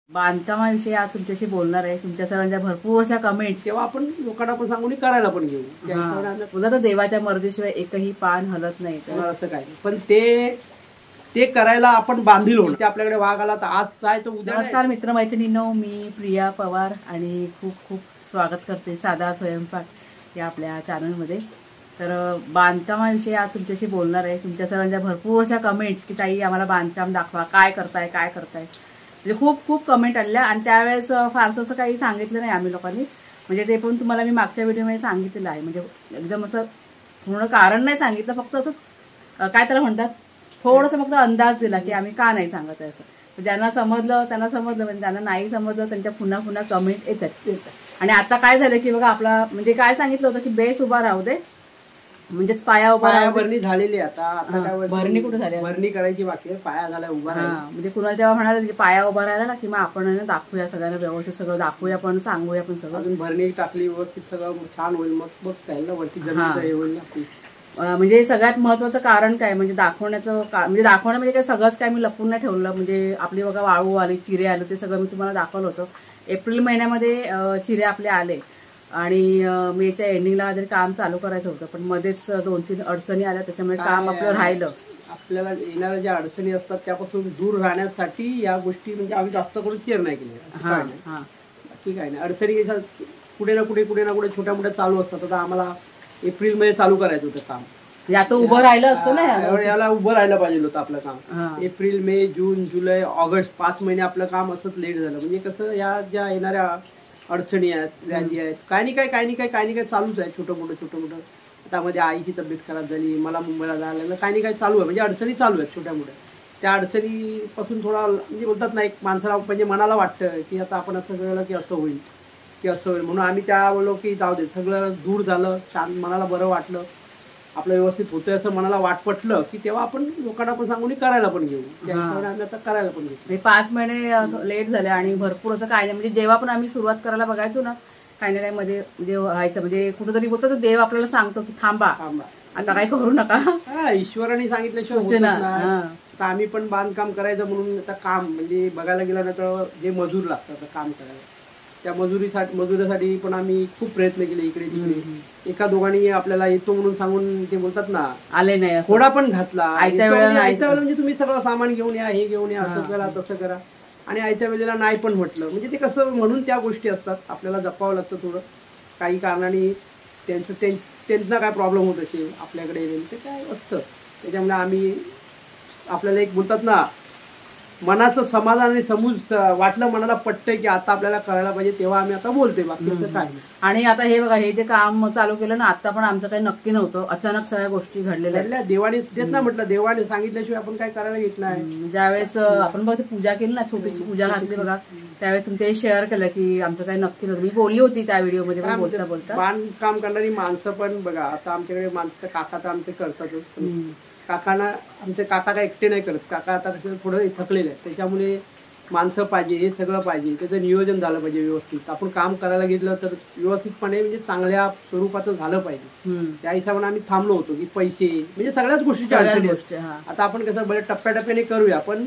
बांधकामाविषयी आज तुमच्याशी बोलणार आहे. तुमच्या सर्वांच्या भरपूर अशा कमेंट्स तेव्हा आपण लोकांना पण सांगून करायला पण घेऊ. तुझा तर देवाच्या मर्जीशिवाय एकही पान हलत नाही असं काय, पण ते करायला आपण बांधील होणार. ते आपल्याकडे वाघ आला तर आज जायचं उद्या. नमस्कार मित्रमैत्रिणींनो, मी प्रिया पवार आणि खूप खूप स्वागत करते साधा स्वयंपाक या आपल्या चॅनलमध्ये. तर बांधकामाविषयी आज तुमच्याशी बोलणार आहे. तुमच्या सर्वांच्या भरपूर अशा कमेंट्स की ताई आम्हाला बांधकाम दाखवा, काय करताय म्हणजे खूप खूप कमेंट आल्या. आणि त्यावेळेस फारसं असं काही सांगितलं नाही आम्ही लोकांनी. म्हणजे ते पण तुम्हाला मी मागच्या व्हिडिओमध्ये सांगितलेलं आहे. म्हणजे एकदम असं पूर्ण कारण नाही सांगितलं, फक्त असं काय त्याला म्हणतात थोडंसं फक्त अंदाज दिला की आम्ही का नाही सांगत आहे असं. ज्यांना समजलं त्यांना समजलं, म्हणजे ज्यांना नाही समजलं त्यांच्या पुन्हा पुन्हा कमेंट येतात. आणि आता काय झालं की बघा, आपला म्हणजे काय सांगितलं होतं की बेस उभा राहू दे, म्हणजेच पाया उभा. भरणी झालेली आता काय भरणी कुठे झाली, भरणी करायची बाकी आहे, पाया झाला उभा. म्हणजे कुणाला जेव्हा म्हणाले की पाया उभा राहिला ना की मग आपण दाखवूया सगळ्यांना, व्यवस्थित सगळं दाखवूया, पण सांगूया पण सगळं. अजून भरणी टाकली व्यवस्थित सगळं छान होईल, मग त्याला वरती जमीन होईल. म्हणजे सगळ्यात महत्वाचं कारण काय म्हणजे दाखवण्याचं म्हणजे दाखवण्यामध्ये काय सगळंच काय मी लपून नाही ठेवलं. म्हणजे आपली बघा वाळू आली, चिरे आले, ते सगळं मी तुम्हाला दाखवलं होतं. एप्रिल महिन्यामध्ये चिरे आपले आले आणि मेच्या एंडिंगला जरी काम चालू करायचं होतं, पण मध्येच 2-3 अडचणी आल्या, त्याच्यामुळे काम आपलं राहिलं. आपल्याला येणाऱ्या ज्या अडचणी असतात त्यापासून दूर राहण्यासाठी या गोष्टी म्हणजे आम्ही जास्त करून शेअर नाही केल्या. बाकी काय नाही, अडचणी कुठे ना कुठे छोट्या मोठ्या चालू असतात. आता आम्हाला एप्रिल मध्ये चालू करायचं होतं काम, आता उभं राहिलं असतं ना, याला उभं राहायला पाहिजे होतं आपलं काम. एप्रिल, मे, जून, जुलै, ऑगस्ट 5 महिने आपलं काम असंच लेट झालं. म्हणजे कसं या ज्या येणाऱ्या अडचणी आहेत, व्याधी आहेत, काही नाही काय चालूच आहे, छोटं मोठं. त्यामध्ये आईची तब्येत खराब झाली, मला मुंबईला जायला लागलं, काही नाही काय चालू आहे. म्हणजे अडचणी चालू आहेत छोट्या मोठ्या. त्या अडचणीपासून थोडा म्हणजे बोलतात ना, एक माणसाला म्हणजे मनाला वाटतं की आता आपण असं कळलं की असं होईल म्हणून आम्ही त्या बोललो की जाऊ दे, सगळं दूर झालं, शांत, मनाला बरं वाटलं, आपलं व्यवस्थित होतंय असं मनाला वाटपटलं की तेव्हा आपण लोकांना पण सांगून करायला पण घेऊ. आम्ही आता करायला पण घेऊ. 5 महिने लेट झाले आणि भरपूर असं काय नाही. म्हणजे जेव्हा पण आम्ही सुरुवात करायला बघायचो ना, काही ना काही मध्ये म्हणजे व्हायचं. म्हणजे कुठेतरी बोलतो तर देव आपल्याला सांगतो की थांबा, आता काही करू नका. ईश्वराने सांगितल्याशिवाय तर आम्ही पण बांधकाम करायचं म्हणून आता काम म्हणजे बघायला गेलं ना तर जे मजूर लागतात काम करायला, त्या मजुरीसाठी पण आम्ही खूप प्रयत्न केले इकडे तिकडे. एका दोघांनी आपल्याला येतो म्हणून सांगून ते बोलतात ना, आले नाही, थोडा पण घातला. आयत्या वेळेला म्हणजे तुम्ही सगळं सामान घेऊन या, हे घेऊन या, असं करा तसं करा. आणि आयत्या वेळेला नाही पण म्हटलं. म्हणजे ते कसं म्हणून त्या गोष्टी असतात, आपल्याला जपावं लागतं थोडं. काही कारणाने त्यांना काय प्रॉब्लेम होत असेल, आपल्याकडे येईल ते काय असतं. त्याच्यामुळे आम्ही आपल्याला एक बोलतात ना, मनाचं समाधान आणि समूज वाटलं, मनाला पटतंय की आता आपल्याला करायला पाहिजे, तेव्हा आम्ही आता बोलतोय, बाकी असं काय. आणि आता हे बघा, हे जे काम चालू केलं ना, आता पण आमचं काही नक्की नव्हतं, अचानक सगळ्या गोष्टी घडलेल्या. देवाने तेच ना म्हटलं, देवाने सांगितल्याशिवाय आपण काय करायला घेत नाही. ज्यावेळेस आपण बघा पूजा केली ना, छोटीशी पूजा घातली बघा, त्यावेळेस तुमचे शेअर केलं की आमचं काही नक्की नव्हतं. मी बोलली होती त्या व्हिडिओमध्ये पण बोलता बांधकाम करणारी माणसं पण बघा, आता आमच्याकडे माणसं काका तर आमचे करतातच. काकांना आमचे काका काय एकटे नाही करत, काका आता कसं थोडं थकलेले आहेत, त्याच्यामुळे माणसं पाहिजे, हे सगळं पाहिजे, त्याचं नियोजन झालं पाहिजे व्यवस्थित. आपण काम करायला घेतलं तर व्यवस्थितपणे म्हणजे चांगल्या स्वरूपाचं झालं पाहिजे. त्या हिशोबाने आम्ही थांबलो होतो की पैसे म्हणजे सगळ्याच गोष्टीच्या अडचणी असते. आता आपण कसं बरं टप्प्याटप्प्याने करूया, पण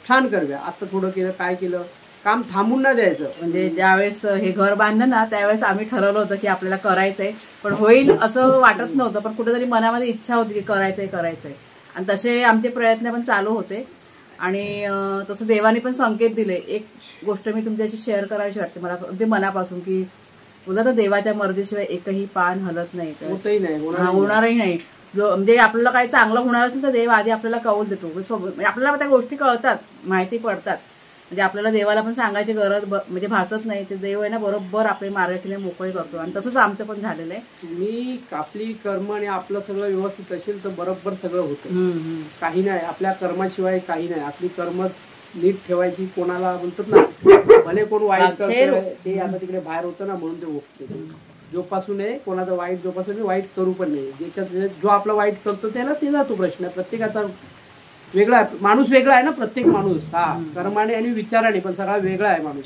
छान करूया. आता थोडं केलं, काय केलं, काम थांबून नाही द्यायचं. म्हणजे ज्यावेळेस हे घर बांधलं ना, त्यावेळेस आम्ही ठरवलं होतं की आपल्याला करायचंय, पण होईल असं वाटत नव्हतं, पण कुठेतरी मनामध्ये इच्छा होती की करायचंय. आणि तसे आमचे प्रयत्न पण चालू होते. आणि तसं देवाने पण संकेत दिले. एक गोष्ट मी तुमच्याशी शेअर करायची वाटते मला अगदी मनापासून, की तुझा तर देवाच्या मर्जीशिवाय एकही पान हलत नाही, होणारही नाही. जो म्हणजे आपल्याला काही चांगलं होणार असेल तर देव आधी आपल्याला कौल देतो. आपल्याला त्या गोष्टी कळतात, माहिती पडतात. म्हणजे आपल्याला देवाला पण सांगायची गरज म्हणजे भासत नाही. ते देव आहे ना, बरोबर आपले मार्गाने मोकळे करतो. आणि तसंच आमचं पण झालेलं आहे. मी आपली कर्म आणि आपलं सगळं व्यवस्थित असेल तर बरोबर सगळं होतं. काही नाही, आपल्या कर्माशिवाय काही नाही. आपली कर्म नीट ठेवायची. कोणाला बोलतात ना, भले कोण वाईट करतो ते आता तिकडे बाहेर होतं ना, म्हणून ते होतं. जोपासून आहे कोणाचं वाईट, जोपासून वाईट करू पण नाही. ज्याच्यात जो आपला वाईट करतो त्याला ते जातो प्रश्न. प्रत्येकाचा वेगळा आहे, माणूस वेगळा आहे ना, प्रत्येक माणूस कर्माने आणि विचाराने पण सगळा वेगळा आहे माणूस.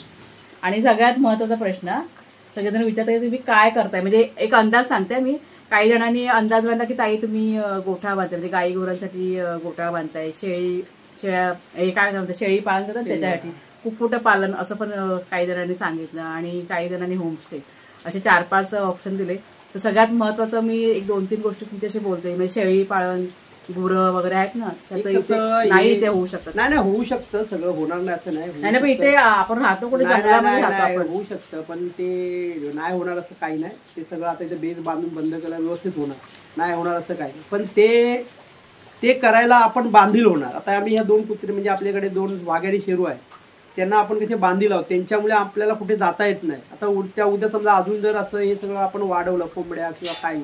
आणि सगळ्यात महत्वाचा प्रश्न, सगळेजण विचारतात तुम्ही काय करताय. म्हणजे एक अंदाज सांगते मी. काही जणांनी अंदाज बांधला की ताई तुम्ही गोठा बांधताय, म्हणजे गाई गुरांसाठी गोठा बांधताय, शेळी काय म्हणतात शेळी पालन करतात त्याच्यासाठी. कुक्कुटपालन असं पण काही जणांनी सांगितलं आणि काही जणांनी होमस्टे असे 4-5 ऑप्शन दिले. तर सगळ्यात महत्वाचं मी एक 2-3 गोष्टी तुमच्याशी बोलते. म्हणजे शेळी पालन, गुरं वगैरे आहेत ना, त्याचं नाही इथे होऊ शकत. नाही होऊ शकतं, सगळं होणार नाही असं नाही. नाही पण इथे आपण राहतो कुठे जंगलामध्ये राहतो आपण, होऊ शकतं पण ते नाही होणार असं काही नाही. ते सगळं आता इथे बेस बांधून बंद केलं व्यवस्थित होणार, नाही होणार असं काही नाही. पण ते करायला आपण बांधील होणार. आता आम्ही ह्या 2 कुत्रे म्हणजे आपल्याकडे 2 वाघेरी शेरू आहे, त्यांना आपण कसे बांधील आहोत, त्यांच्यामुळे आपल्याला कुठे जाता येत नाही. आता उद्या समजा अजून जर असं हे सगळं आपण वाढवलं कोंबड्या किंवा काही,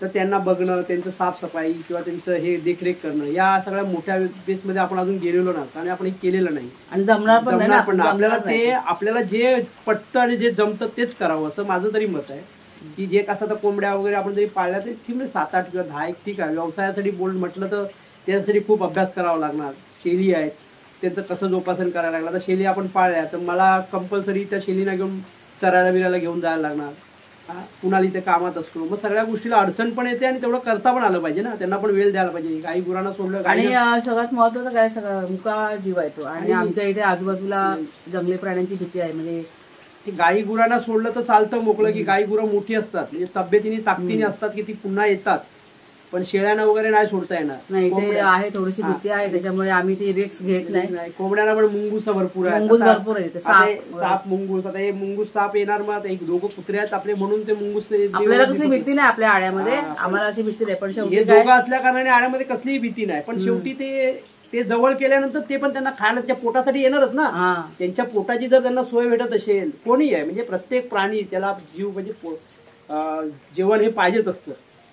तर त्यांना बघणं, त्यांचं साफसफाई किंवा त्यांचं हे देखरेख करणं, या सगळ्या मोठ्या बेसमध्ये आपण अजून गेलेलो नाही आणि आपण हे केलेलं नाही आणि जमणार पण आपल्याला जे पटतं आणि जे जमतं तेच करावं असं माझं तरी मत आहे. की जे कसं तर कोंबड्या वगैरे आपण जरी पाळल्या तर 7-8 किंवा 10 ठीक आहे. व्यवसायासाठी म्हटलं तर त्याच्यासाठी खूप अभ्यास करावा लागणार. शेळी आहेत, त्यांचं कसं जोपासन करायला लागलं. आता शेळी आपण पाळल्या तर मला कंपल्सरी त्या शेळीला घेऊन चरायला बिरायला घेऊन जायला लागणार. कुणाला इथे कामात असतो, मग सगळ्या गोष्टीला अडचण पण येते आणि तेवढं करता पण आलं पाहिजे ना, त्यांना पण वेळ द्यायला पाहिजे. गाई गुरांना सोडलं आणि सगळ्यात महत्वाचं काय, सगळं मुका जीव आहे तो. आणि आमच्या इथे आजूबाजूला जंगली प्राण्यांची भीती आहे. म्हणजे गाई गुरांना सोडलं तर चालतं मोकळं, की गाई गुरं मोठी असतात, म्हणजे तब्येतीने ताकदीने असतात की ती पुन्हा येतात. पण शेळ्यांना वगैरे नाही सोडता येणार. नाही ते आहे, थोडीशी भीती आहे, त्याच्यामुळे आम्ही ती रिस्क घेत नाही. कोंबड्यांना पण मुंगूस भरपूर आहे, मुंगूस भरपूर आहे, साप मुंगूस. आता हे मुंगूस साप येणार, मग एक 2 कुत्रे आहेत आपले म्हणून ते मुंगूस. आपल्याला कसली भीती नाही आपल्या आड्यामध्ये, आम्हाला अशी भीती नाही. पण शेवटी 2 असल्या कारणाने आड्यामध्ये कसलीही भीती नाही. पण शेवटी ते जवळ केल्यानंतर ते पण त्यांना खायला त्या पोटासाठी येणारच ना. त्यांच्या पोटाची जर त्यांना सोय भेटत असेल, कोणी आहे म्हणजे प्रत्येक प्राणी त्याला जीव म्हणजे जेवण हे पाहिजेच असतं.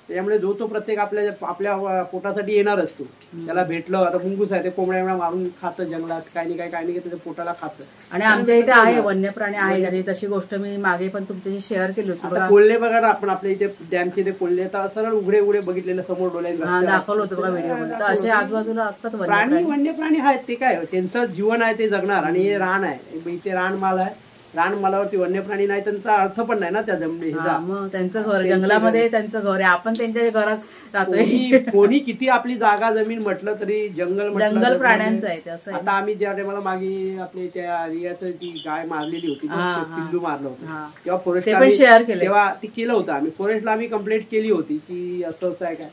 त्याच्यामुळे जो तो प्रत्येक आपल्या पोटासाठी येणार असतो. त्याला भेटलं, आता मुंगूस आहे ते कोंबड्या मारून खातं जंगलात, काही नाही त्याच्या पोटाला खातं. आणि आमच्या इथे आहे वन्य प्राणी आहे. आणि तशी गोष्ट मी मागे पण तुमच्याशी शेअर केली होती. कोल्हे बघा ना, आपण आपल्या इथे डॅमचे ते कोल्हे तर सरळ उघडे बघितलेलं समोर डोळ्यांनी दाखवलं होतं बघा व्हिडिओ. असे आजूबाजूला असतात वन्य प्राणी आहेत. ते काय त्यांचं जीवन आहे, ते जगणार. आणि हे रान आहे, इथे रानमाल आहे. रानमालावरती वन्य प्राणी नाही, त्यांचा अर्थ पण नाही ना त्या जमिनीचा. मग त्यांचं घर जंगलामध्ये, त्यांचं घर आहे, आपण त्यांच्या घरात राहतोय. कोणी किती आपली जागा जमीन म्हटलं तरी जंगल प्राण्यांचं आहे. आता आम्ही ज्या टायमाला मागे आपली त्या रियाचं ती गाय मारलेली होती, पिल्लू मारलं होतं, तेव्हा फॉरेस्ट तेव्हा ती केलं होतं आम्ही. फॉरेस्टला आम्ही कंप्लेंट केली होती की असं आहे काय.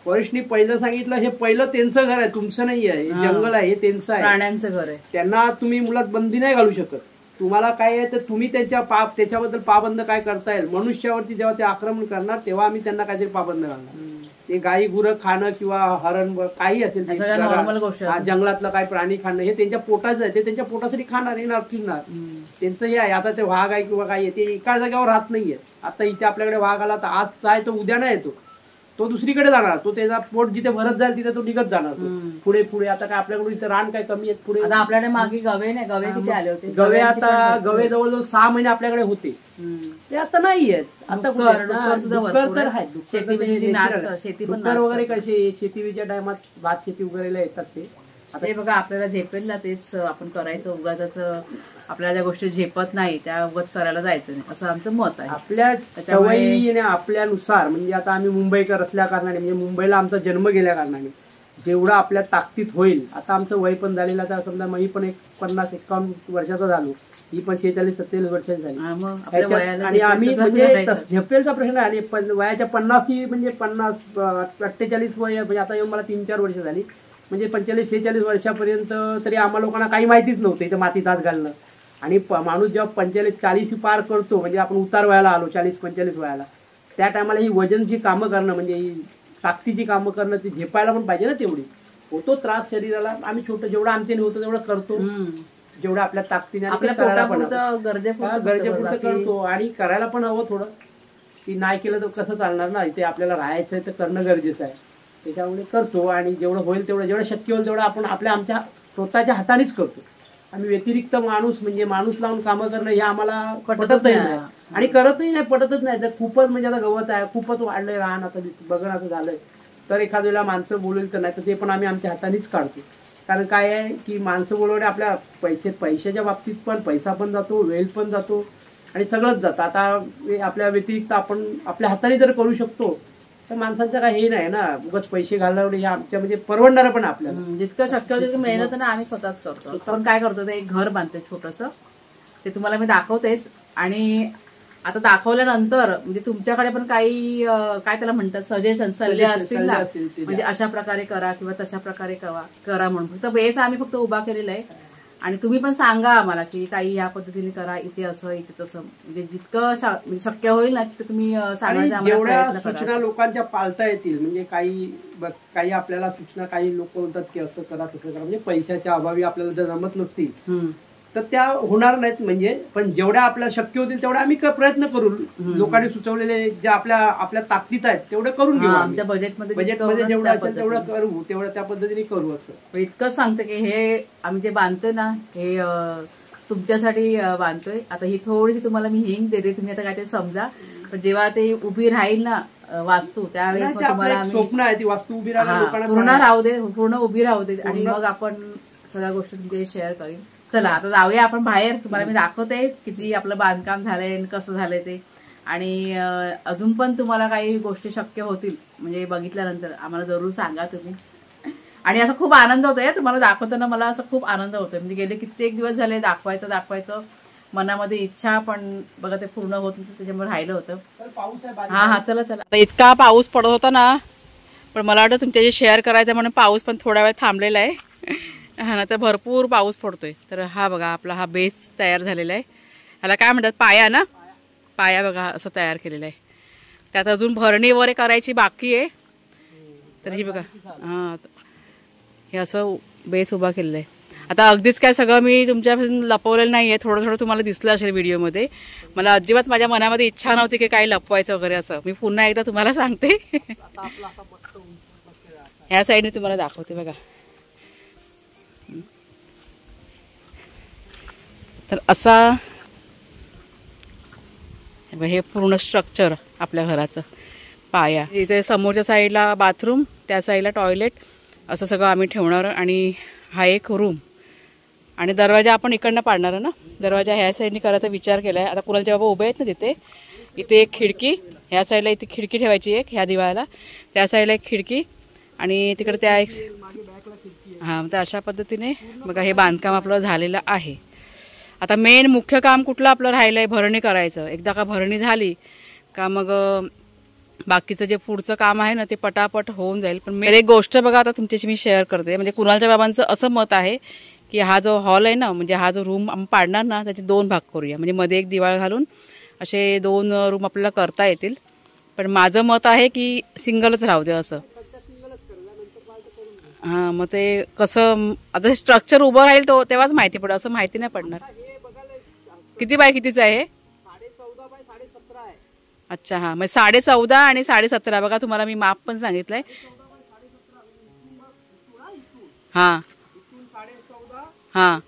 फॉरेस्टनी पहिलं सांगितलं हे पहिलं त्यांचं घर आहे, तुमचं नाही आहे, जंगल आहे, हे त्यांचं आहे, प्राण्यांचं घर आहे. त्यांना तुम्ही मुलात बंदी नाही घालू शकत. तुम्हाला काय आहे तर तुम्ही त्याच्याबद्दल पाबंद काय करता येईल. मनुष्यावरती जेव्हा ते आक्रमण करणार तेव्हा आम्ही त्यांना काहीतरी पाबंद घालणार. ते गाई गुरं खाणं किंवा हरण काही असेल जंगलातलं काही प्राणी खाणं हे त्यांच्या पोटाचं आहे. ते त्यांच्या पोटासाठी खाणार, येणार फिरणार, त्यांचं हे आहे. आता ते वाघ आहे किंवा काही ते एका जागेवर राहत नाहीये. आता इथे आपल्याकडे वाघ आला तर आज जायचं उद्या नाही येतो, तो दुसरीकडे जाणार. तो त्याचा पोट जिथे भरत जाईल तिथे तो निघत जाणार पुढे पुढे. आता काय आपल्याकडून इथे रान काय कमी आहेत पुढे. आता आपल्याकडे मागे गवे नाही, गवे किती आले होते. गवे आता गवे जवळजवळ 6 महिने आपल्याकडे होते, ते आता नाही आहेत. आता डुक्कर वगैरे कसे शेतीच्या टायमात भात शेती वगैरे येतात ते. आता हे बघा आपल्याला झेपेल तेच आपण करायचं. उगाच आपल्याला ज्या गोष्टी झेपत नाही त्या उगाच करायला जायचं नाही असं आमचं मत आहे. आपल्या सवयी आपल्यानुसार म्हणजे आता आम्ही मुंबईकर असल्या कारणाने, म्हणजे मुंबईला आमचा जन्म गेल्या कारणाने जेवढं आपल्या ताकदीत होईल. आता आमचं वय पण झालेलं, आता समजा मी पण 50-51 वर्षाचा झालो, ही पण 46-47 वर्षाची झाली. आणि आम्ही म्हणजे झेपेलचा प्रश्न आहे. आणि वयाच्या 50 म्हणजे 50-48 वय म्हणजे आता मला 3-4 वर्ष झाली, म्हणजे 45-46 वर्षापर्यंत तरी आम्हा लोकांना काही माहितीच नव्हतं इथं मातीत हात घालणं. आणि माणूस जेव्हा 45-40 पार करतो, म्हणजे आपण उतार वयाला आलो 40-45 वयाला, त्या टायमाला ही वजनची कामं करणं म्हणजे ही ताकदीची कामं करणं ती झेपायला पण पाहिजे ना. तेवढी होतो त्रास शरीराला. आम्ही छोटं जेवढं आमच्याने होतं तेवढं करतो, जेवढं आपल्या ताकदीने गरजेपुरतं करतो. आणि करायला पण हवं थोडं, की नाही केलं तर कसं चालणार ना. इथे आपल्याला राहायचं आहे तर करणं गरजेचं आहे, त्याच्यामुळे करतो. आणि जेवढं होईल तेवढं, जेवढं शक्य होईल तेवढं आपण आमच्या स्वतःच्या हातानेच करतो. आम्ही व्यतिरिक्त माणूस लावून कामं करणं हे आम्हाला पटतच नाही आणि करतही नाही, पटतच नाही. तर खूपच म्हणजे आता गवत आहे, खूपच वाढलंय रान, आता बघणं असं झालंय तर एखाद्या वेळेला माणसं बोलवली तर नाही, तर ते पण आम्ही आमच्या हातानेच काढतो. कारण काय आहे की माणसं बोलवणे आपल्या पैशाच्या बाबतीत पण पैसा पण जातो, वेळ पण जातो आणि सगळंच जातं. आता आपल्या व्यतिरिक्त आपण आपल्या हाताने जर करू शकतो तर माणसांचं काही हे नाही ना, उगाच पैसे घालवणे हे आमच्या म्हणजे परवडणार पण आपल्याला. जितकं शक्य होतं तितकं मेहनत ना आम्ही स्वतःच करतो. पण काय करतो ते एक घर बांधते छोटंसं, ते तुम्हाला मी दाखवतेच. आणि आता दाखवल्यानंतर म्हणजे तुमच्याकडे पण काही काय त्याला म्हणतात सजेशन सल्ले असतील ना, म्हणजे अशा प्रकारे करा किंवा तशा प्रकारे करा म्हणून फक्त बेस आम्ही फक्त उभा केलेला आहे. आणि तुम्ही पण सांगा आम्हाला की ताई ह्या पद्धतीने करा, इथे असं इथे तसं, म्हणजे जितकं शक्य होईल ना तिथे तुम्ही सांगायचं आम्हाला प्रयत्न करा. सूचना लोकांच्या पाळता येतील. म्हणजे काही आपल्याला सूचना काही लोक म्हणतात की असं करा तसं करा, म्हणजे पैशाच्या अभावी आपल्याला जर जमत नसतील तर त्या होणार नाहीत. म्हणजे पण जेवढ्या आपल्याला शक्य होतील तेवढ्या आम्ही प्रयत्न करू. लोकांनी सुचवलेले जे आपल्या ताकदीत आहेत तेवढे करून घेऊ. आमच्या बजेटमध्ये जेवढं असेल तेवढं करू, तेवढं त्या पद्धतीने करू. असं इतकंच सांगतं की हे आम्ही जे बांधतोय ना हे तुमच्यासाठी बांधतोय. आता ही थोडीशी तुम्हाला मी हिंग देते, तुम्ही आता काय ते समजा. पण जेव्हा ते उभी राहील ना वास्तू त्यावेळेस तुम्हाला स्वप्न आहे ती वास्तू उभी राहणार, पूर्ण राहू दे, पूर्ण उभी राहू दे आणि मग आपण सगळ्या गोष्टी तुमचे शेअर करीन. चला आता जाऊया आपण बाहेर. तुम्हाला मी दाखवते किती आपलं बांधकाम झालंय आणि कसं झालंय ते. आणि अजून पण तुम्हाला काही गोष्टी शक्य होतील म्हणजे बघितल्यानंतर आम्हाला जरूर सांगा तुम्ही. आणि असं खूप आनंद होतोय तुम्हाला दाखवताना, मला असं खूप आनंद होतोय. म्हणजे गेले कित्येक दिवस झाले दाखवायचं मनामध्ये इच्छा, पण बघा ते पूर्ण होत नव्हतं त्याच्यामुळे राहिलं होतं. हा चला आता इतका पाऊस पडत होता ना, पण मला वाटतं तुमच्याशी शेअर करायचं म्हणून पाऊस पण थोडा वेळ थांबलेला आहे. हा ना, तर भरपूर पाऊस पडतोय. तर हा बघा आपला हा बेस तयार झालेला आहे. ह्याला काय म्हणतात पाया ना, पाया बघा असं तयार केलेला आहे. त्यात अजून भरणी वगैरे करायची बाकी आहे. तर ही बघा हां हे असं बेस उभा केलेलं आहे. आता अगदीच काय सगळं मी तुमच्यापासून लपवलेलं नाही आहे, थोडं थोडं तुम्हाला दिसलं असेल व्हिडिओमध्ये. मला अजिबात माझ्या मनामध्ये इच्छा नव्हती की काही लपवायचं वगैरे असं. मी पुन्हा एकदा तुम्हाला सांगते. ह्या साईडने तुम्हाला दाखवते बघा. तर असा हे पूर्ण स्ट्रक्चर आपल्या घराचं पाया. इथे समोरच्या साईडला बाथरूम, त्या साईडला टॉयलेट, असं सगळं आम्ही ठेवणार. आणि हा एक रूम आणि दरवाजा आपण इकडनं पाडणार ना. दरवाजा ह्या साईडने करायचा विचार केला आहे. आता कुणालचे बाबा उभे आहेत ना तिथे, इथे एक खिडकी, ह्या साईडला इथे खिडकी ठेवायची एक, ह्या दिवाळाला त्या साईडला एक खिडकी आणि तिकडे त्या एक हां. तर अशा पद्धतीने बघा हे बांधकाम आपलं झालेलं आहे. आता मेन मुख्य काम कुठलं आपलं राहिलं आहे, भरणी करायचं. एकदा का भरणी झाली का मग बाकीचं जे पुढचं काम आहे ना ते पटापट होऊन जाईल. पण मेन एक गोष्ट बघा आता तुमच्याशी मी शेअर करते. म्हणजे कुणालच्या बाबांचं असं मत आहे की हा जो हॉल आहे ना, म्हणजे हा जो रूम आपण पाडणार ना त्याचे 2 भाग करूया. म्हणजे मध्ये एक दिवाळ घालून असे 2 रूम आपल्याला करता येतील. पण माझं मत आहे की सिंगलच राहू दे असं. हां मग ते कसं आता स्ट्रक्चर उभं राहील तो तेव्हाच माहिती पडेल, असं माहिती नाही पडणार. किती बाय कितीचं आहे? 14.5 बाय 17.5 आहे. अच्छा हां, मग 14.5 आणि 17.5 बघा. तुम्हाला मी माप पण सांगितलंय. हां हां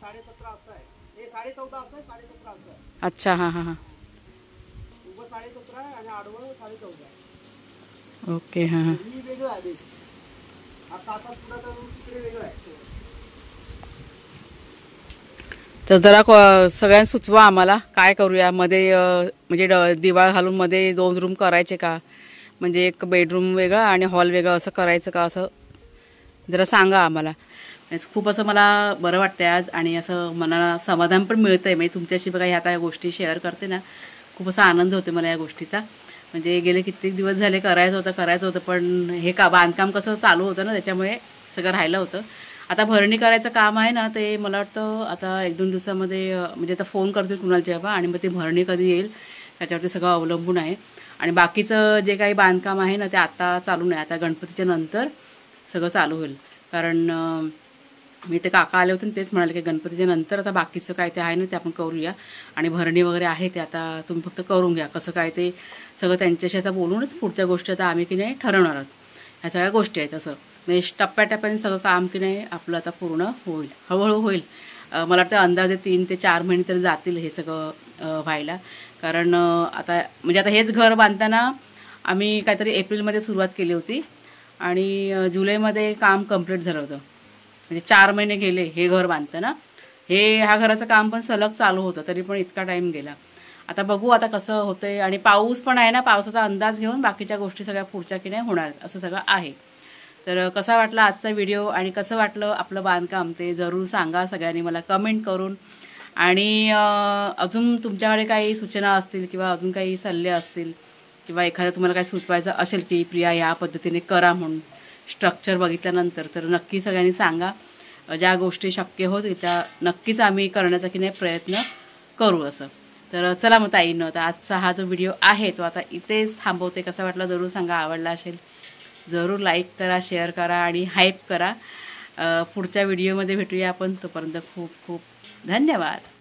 अच्छा हां हां हां ओके हां हां. तर जरा सगळ्यांना सुचवा आम्हाला काय करूया मध्ये. म्हणजे दिवाळ घालून मध्ये 2 रूम करायचे का, म्हणजे एक बेडरूम वेगळा आणि हॉल वेगळं असं करायचं का, असं जरा सांगा आम्हाला. खूप असं मला बरं वाटतं आज आणि असं मनाला समाधान पण मिळतं आहे. म्हणजे तुमच्याशी बघा ह्या त्या गोष्टी शेअर करते ना, खूप असा आनंद होतो मला या गोष्टीचा. म्हणजे गेले कित्येक दिवस झाले करायचं होतं पण हे बांधकाम कसं चालू होतं ना त्याच्यामुळे सगळं राहिलं होतं. आता भरणी करायचं काम आहे ना ते मला वाटतं आता 1-2 दिवसामध्ये म्हणजे आता फोन करते कुणालचे बाबा आणि मग ते भरणी कधी येईल त्याच्यावरती सगळं अवलंबून आहे. आणि बाकीचं जे काही बांधकाम आहे ना ते आता चालू नाही, आता गणपतीच्या नंतर सगळं चालू होईल. कारण मी ते काका आले होते तेच म्हणाले की गणपतीच्या नंतर आता बाकीचं काय ते आहे ना ते आपण करूया. आणि भरणी वगैरे आहे ते आता तुम्ही फक्त करून घ्या, कसं काय ते सगळं त्यांच्याशी आता बोलूनच पुढच्या गोष्टी आता आम्ही की नाही ठरवणार आहोत. ह्या सगळ्या गोष्टी आहेत. असं म्हणजे टप्प्याटप्प्याने सगळं काम की नाही आपलं आता पूर्ण होईल, हळूहळू होईल. मला वाटतं अंदाजे 3 ते 4 महिने तरी जातील हे सगळं व्हायला. कारण आता म्हणजे आता हेच घर बांधताना आम्ही काहीतरी एप्रिलमध्ये सुरुवात केली होती आणि जुलैमध्ये काम कंप्लीट झालं होतं. म्हणजे 4 महिने गेले हे घर बांधताना. ह्या घराचं काम पण सलग चालू होतं तरी पण इतका टाईम गेला. आता बघू आता कसं होतंय. आणि पाऊस पण आहे ना, पावसाचा अंदाज घेऊन बाकीच्या गोष्टी सगळ्या पुढच्या की नाही होणार असं सगळं आहे. तर कसा वाटला आजचा व्हिडिओ आणि कसं वाटलं आपलं बांधकाम ते जरूर सांगा सगळ्यांनी मला कमेंट करून. आणि अजून तुमच्याकडे काही सूचना असतील किंवा अजून काही सल्ले असतील किंवा एखादं तुम्हाला काही सुचवायचं असेल की प्रिया या पद्धतीने करा म्हणून स्ट्रक्चर बघितल्यानंतर, तर नक्की सगळ्यांनी सांगा. ज्या गोष्टी शक्य होतील त्या नक्कीच आम्ही करण्याचा की नाही प्रयत्न करू असं. तर चला मग ताईंनो, आता आजचा हा जो व्हिडिओ आहे तो आता इथेच थांबवते. कसा वाटला जरूर सांगा. आवडला असेल जरूर लाईक करा, शेअर करा आणि हाईप करा. पुढच्या व्हिडिओमध्ये भेटूया आपण. तोपर्यंत खूप खूप धन्यवाद.